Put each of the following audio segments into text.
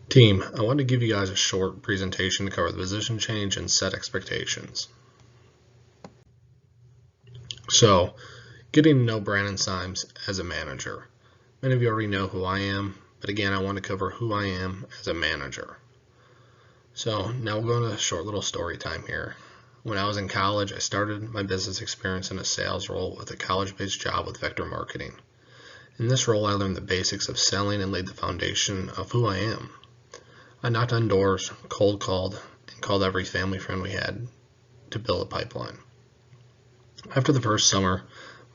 Team, I want to give you guys a short presentation to cover the position change and set expectations. So, getting to know Brandon Symes as a manager. Many of you already know who I am, but again, I want to cover who I am as a manager. So, now we're going to a short little story time here. When I was in college, I started my business experience in a sales role with a college-based job with vector marketing. In this role, I learned the basics of selling and laid the foundation of who I am. I knocked on doors, cold called, and called every family friend we had to build a pipeline. After the first summer,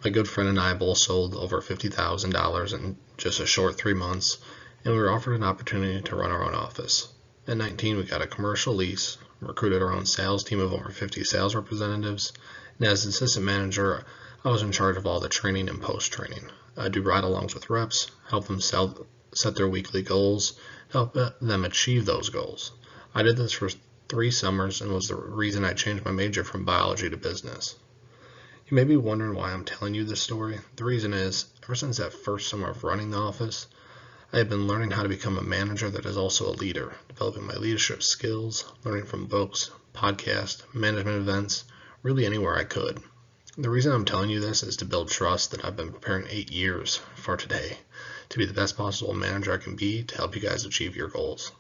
my good friend and I both sold over $50,000 in just a short 3 months, and we were offered an opportunity to run our own office. At 19, we got a commercial lease, recruited our own sales team of over 50 sales representatives, and as assistant manager, I was in charge of all the training and post-training. I do ride-alongs with reps, help them set their weekly goals, help them achieve those goals. I did this for 3 summers and was the reason I changed my major from biology to business. You may be wondering why I'm telling you this story. The reason is, ever since that first summer of running the office, I have been learning how to become a manager that is also a leader, developing my leadership skills, learning from books, podcasts, management events, really anywhere I could. The reason I'm telling you this is to build trust that I've been preparing 8 years for today, to be the best possible manager I can be to help you guys achieve your goals.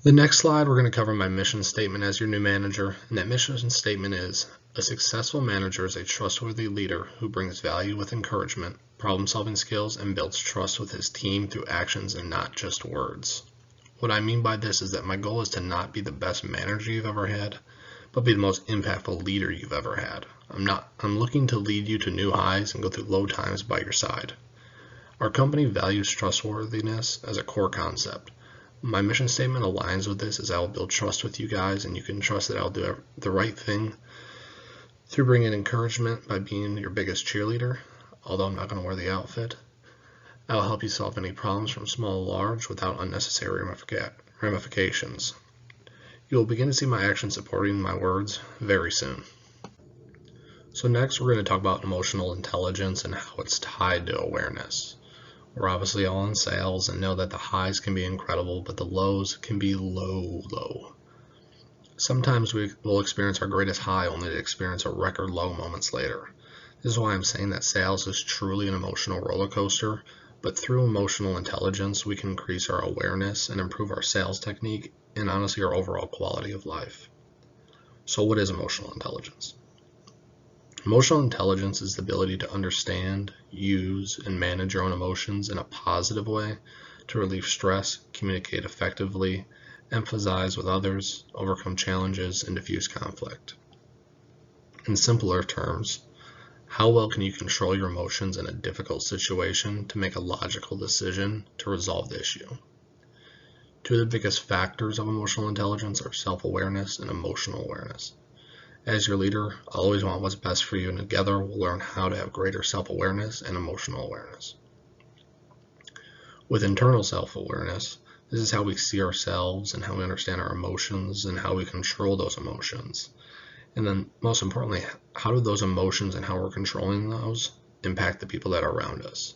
The next slide, we're going to cover my mission statement as your new manager, and that mission statement is, a successful manager is a trustworthy leader who brings value with encouragement, problem-solving skills, and builds trust with his team through actions and not just words. What I mean by this is that my goal is to not be the best manager you've ever had, but be the most impactful leader you've ever had. I'm looking to lead you to new highs and go through low times by your side. Our company values trustworthiness as a core concept. My mission statement aligns with this as I will build trust with you guys, and you can trust that I'll do the right thing through bringing encouragement by being your biggest cheerleader, although I'm not going to wear the outfit. I will help you solve any problems from small to large without unnecessary ramifications. You will begin to see my actions supporting my words very soon. So next we're going to talk about emotional intelligence and how it's tied to awareness. We're obviously all in sales and know that the highs can be incredible, but the lows can be low. Sometimes we will experience our greatest high only to experience a record low moments later. This is why I'm saying that sales is truly an emotional roller coaster, but through emotional intelligence, we can increase our awareness and improve our sales technique and honestly our overall quality of life. So what is emotional intelligence? Emotional intelligence is the ability to understand, use, and manage your own emotions in a positive way to relieve stress, communicate effectively, emphasize with others, overcome challenges, and diffuse conflict. In simpler terms, how well can you control your emotions in a difficult situation to make a logical decision to resolve the issue? Two of the biggest factors of emotional intelligence are self-awareness and emotional awareness. As your leader, I'll always want what's best for you, and together we'll learn how to have greater self-awareness and emotional awareness. With internal self-awareness, this is how we see ourselves and how we understand our emotions and how we control those emotions. And then most importantly, how do those emotions and how we're controlling those impact the people that are around us?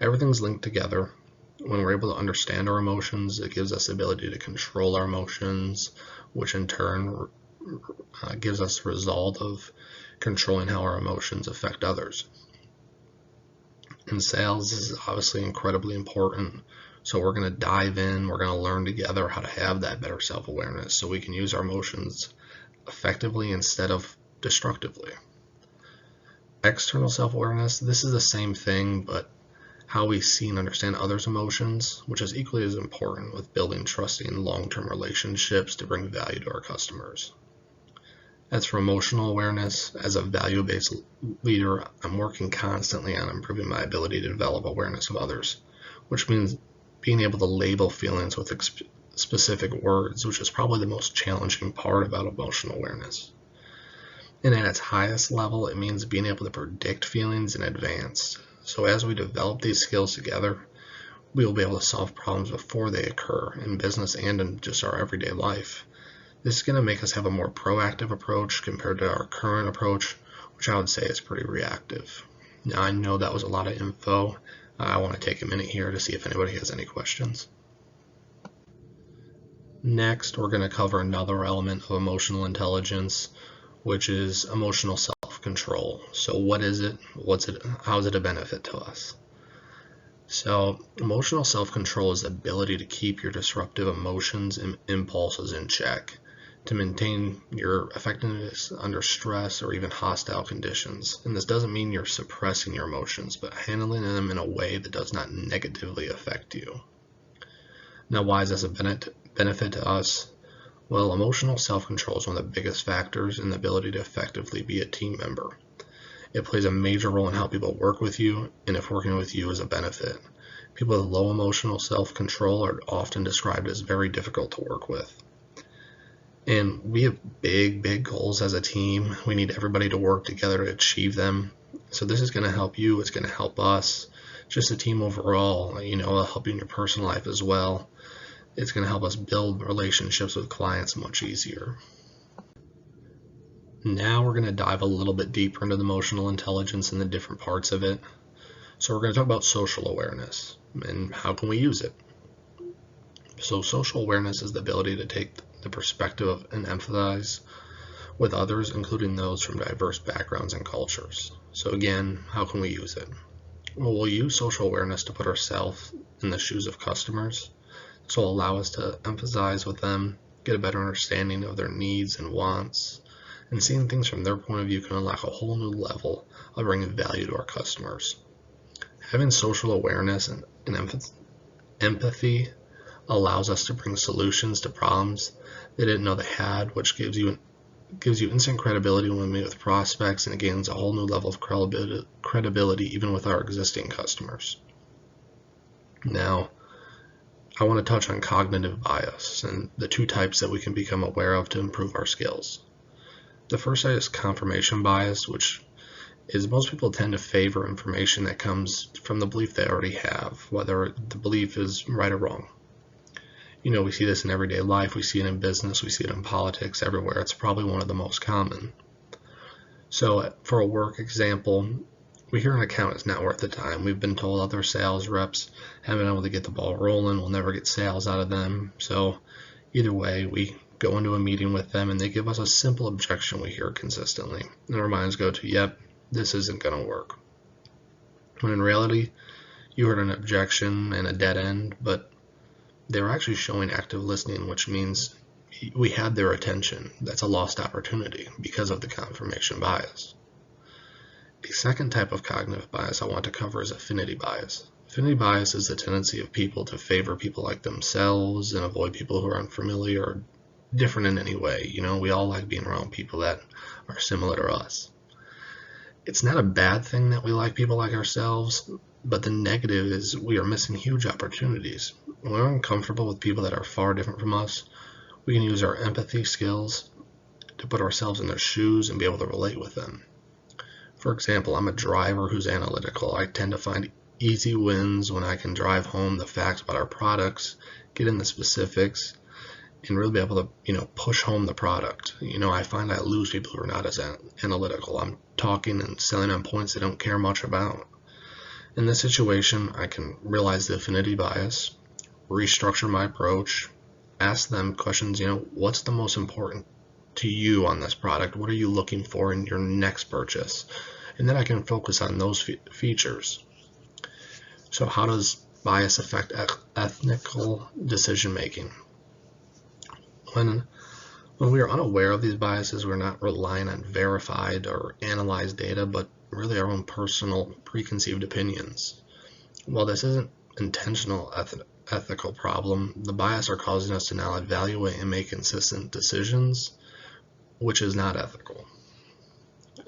Everything's linked together. When we're able to understand our emotions, it gives us the ability to control our emotions, which in turn gives us the result of controlling how our emotions affect others. In sales, this is obviously incredibly important. So we're going to dive in, we're going to learn together how to have that better self-awareness so we can use our emotions effectively instead of destructively. External self-awareness, this is the same thing, but how we see and understand others' emotions, which is equally as important with building trusting long-term relationships to bring value to our customers. As for emotional awareness, as a value-based leader, I'm working constantly on improving my ability to develop awareness of others, which means being able to label feelings with specific words, which is probably the most challenging part about emotional awareness. And at its highest level, it means being able to predict feelings in advance. So as we develop these skills together, we will be able to solve problems before they occur in business and in just our everyday life. This is going to make us have a more proactive approach compared to our current approach, which I would say is pretty reactive. Now, I know that was a lot of info. I want to take a minute here to see if anybody has any questions. Next, we're going to cover another element of emotional intelligence, which is emotional self-control. So what is it? What's it? How is it a benefit to us? So emotional self-control is the ability to keep your disruptive emotions and impulses in check, to maintain your effectiveness under stress or even hostile conditions. And this doesn't mean you're suppressing your emotions, but handling them in a way that does not negatively affect you. Now, why is this a benefit to us? Well, emotional self-control is one of the biggest factors in the ability to effectively be a team member. It plays a major role in how people work with you and if working with you is a benefit. People with low emotional self-control are often described as very difficult to work with. And we have big goals as a team. We need everybody to work together to achieve them. So this is going to help you. It's going to help us. Just a team overall, it'll help you in your personal life as well. It's going to help us build relationships with clients much easier. Now we're going to dive a little bit deeper into the emotional intelligence and the different parts of it. So we're going to talk about social awareness and how can we use it. So social awareness is the ability to take the perspective of and empathize with others, including those from diverse backgrounds and cultures. So again, how can we use it? Well, we'll use social awareness to put ourselves in the shoes of customers. This will allow us to empathize with them, get a better understanding of their needs and wants, and seeing things from their point of view can unlock a whole new level of bringing value to our customers. Having social awareness and empathy allows us to bring solutions to problems they didn't know they had, which gives you instant credibility when we meet with prospects, and it gains a whole new level of credibility even with our existing customers. Now, I want to touch on cognitive bias and the two types that we can become aware of to improve our skills. The first type is confirmation bias, which is most people tend to favor information that comes from the belief they already have, whether the belief is right or wrong. We see this in everyday life, we see it in business, we see it in politics, everywhere. It's probably one of the most common. So for a work example, we hear an account is not worth the time. We've been told other sales reps haven't been able to get the ball rolling, we'll never get sales out of them. So either way, we go into a meeting with them and they give us a simple objection we hear consistently. And our minds go to, yep, this isn't going to work. When in reality, you heard an objection and a dead end, but they were actually showing active listening, which means we had their attention. That's a lost opportunity because of the confirmation bias. A second type of cognitive bias I want to cover is affinity bias. Affinity bias is the tendency of people to favor people like themselves and avoid people who are unfamiliar or different in any way. We all like being around people that are similar to us. It's not a bad thing that we like people like ourselves, but the negative is we are missing huge opportunities. When we're uncomfortable with people that are far different from us, we can use our empathy skills to put ourselves in their shoes and be able to relate with them. For example, I'm a driver who's analytical. I tend to find easy wins when I can drive home the facts about our products, get in the specifics, and really be able to, push home the product. I find I lose people who are not as analytical. I'm talking and selling on points they don't care much about. In this situation, I can realize the affinity bias, restructure my approach, ask them questions, what's the most important to you on this product? What are you looking for in your next purchase? And then I can focus on those features. So how does bias affect ethical decision making? When we are unaware of these biases, we're not relying on verified or analyzed data, but really our own personal preconceived opinions. While this isn't intentional ethical problem, the bias are causing us to now evaluate and make consistent decisions, which is not ethical.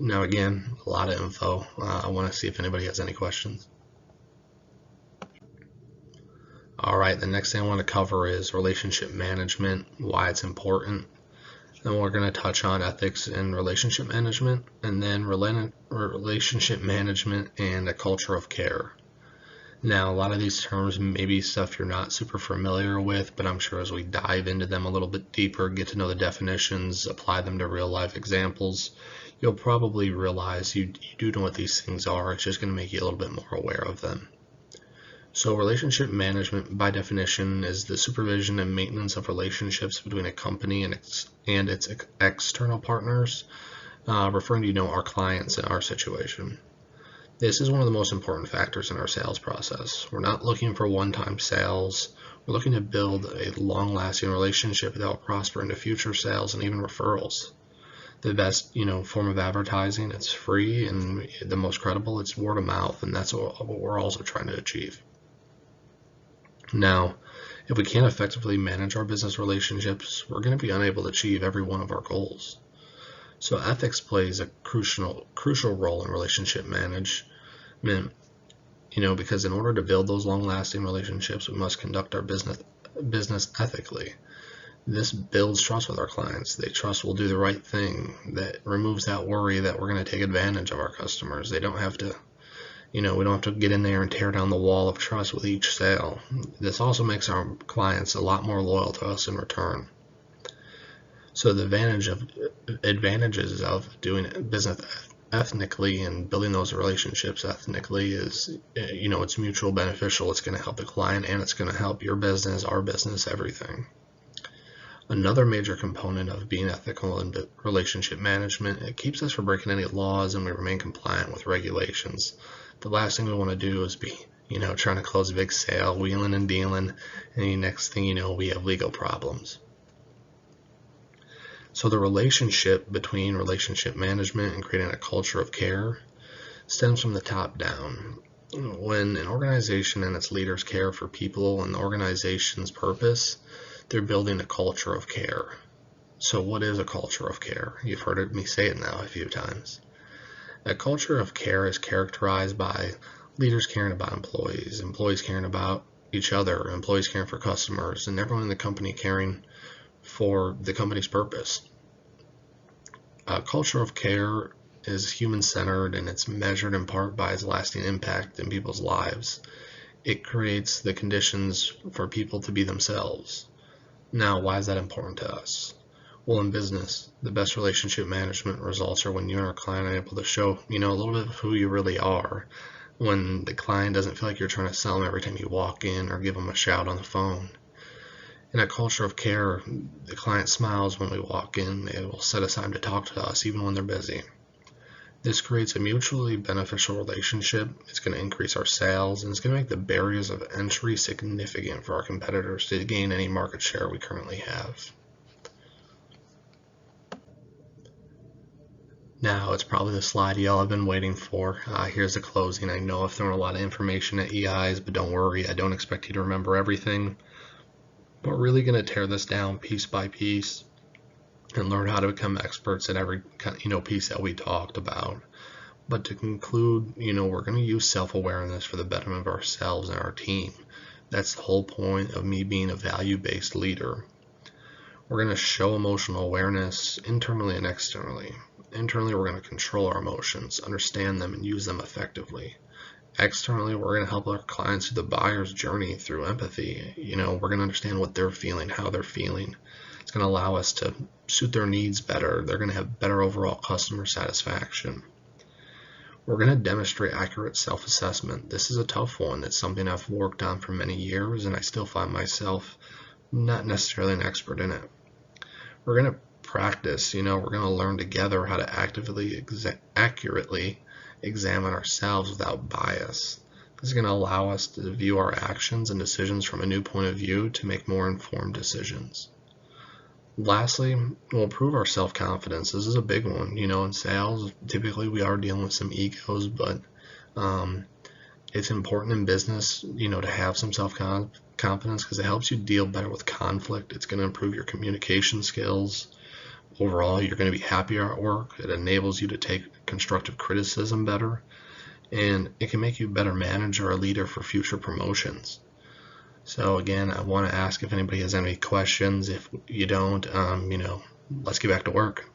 Now again, a lot of info. I want to see if anybody has any questions. Alright, the next thing I want to cover is relationship management, why it's important. Then we're going to touch on ethics in relationship management, and then relationship management and a culture of care. Now, a lot of these terms may be stuff you're not super familiar with, but I'm sure as we dive into them a little bit deeper, get to know the definitions, apply them to real life examples, you'll probably realize you do know what these things are. It's just going to make you a little bit more aware of them. So relationship management, by definition, is the supervision and maintenance of relationships between a company and its external partners, referring to, our clients in our situation. This is one of the most important factors in our sales process. We're not looking for one-time sales. We're looking to build a long-lasting relationship that will prosper into future sales and even referrals. The best, form of advertising, it's free, and the most credible, it's word of mouth, and that's what we're also trying to achieve. Now, if we can't effectively manage our business relationships, we're going to be unable to achieve every one of our goals. So ethics plays a crucial role in relationship management, because in order to build those long-lasting relationships, we must conduct our business ethically. This builds trust with our clients. They trust we'll do the right thing. That removes that worry that we're going to take advantage of our customers. They don't have to, we don't have to get in there and tear down the wall of trust with each sale. This also makes our clients a lot more loyal to us in return. So the advantages of doing business ethnically and building those relationships ethnically is, it's mutual beneficial. It's going to help the client, and it's going to help your business, our business, everything. Another major component of being ethical in relationship management, it keeps us from breaking any laws, and we remain compliant with regulations. The last thing we want to do is be, trying to close a big sale, wheeling and dealing, and the next thing you know, we have legal problems. So the relationship between relationship management and creating a culture of care stems from the top down. When an organization and its leaders care for people and the organization's purpose, they're building a culture of care. So what is a culture of care? You've heard me say it now a few times. A culture of care is characterized by leaders caring about employees, employees caring about each other, employees caring for customers, and everyone in the company caring for the company's purpose. A culture of care is human-centered, and it's measured in part by its lasting impact in people's lives. It creates the conditions for people to be themselves. Now, why is that important to us? Well, in business, the best relationship management results are when you and our client are able to show, a little bit of who you really are. When the client doesn't feel like you're trying to sell them every time you walk in or give them a shout on the phone. In a culture of care, the client smiles when we walk in. They will set aside time to talk to us even when they're busy. This creates a mutually beneficial relationship. It's going to increase our sales, and it's going to make the barriers of entry significant for our competitors to gain any market share we currently have. Now, it's probably the slide y'all have been waiting for. Here's the closing. I know I've thrown a lot of information at you guys, but don't worry, I don't expect you to remember everything. We're really going to tear this down piece by piece and learn how to become experts at every piece that we talked about. But to conclude, we're going to use self-awareness for the betterment of ourselves and our team. That's the whole point of me being a value-based leader. We're going to show emotional awareness internally and externally. Internally, we're going to control our emotions, understand them, and use them effectively. Externally, we're going to help our clients through the buyer's journey through empathy. We're going to understand what they're feeling, how they're feeling. It's going to allow us to suit their needs better. They're going to have better overall customer satisfaction. We're going to demonstrate accurate self-assessment. This is a tough one. It's something I've worked on for many years, and I still find myself not necessarily an expert in it. We're going to practice, we're going to learn together how to accurately examine ourselves without bias. This is going to allow us to view our actions and decisions from a new point of view to make more informed decisions. Lastly, we'll improve our self-confidence. This is a big one. In sales, typically we are dealing with some egos, but it's important in business, to have some self-confidence because it helps you deal better with conflict. It's going to improve your communication skills. Overall, you're going to be happier at work. It enables you to take constructive criticism better, and it can make you a better manager or leader for future promotions. So again, I want to ask if anybody has any questions. If you don't, let's get back to work.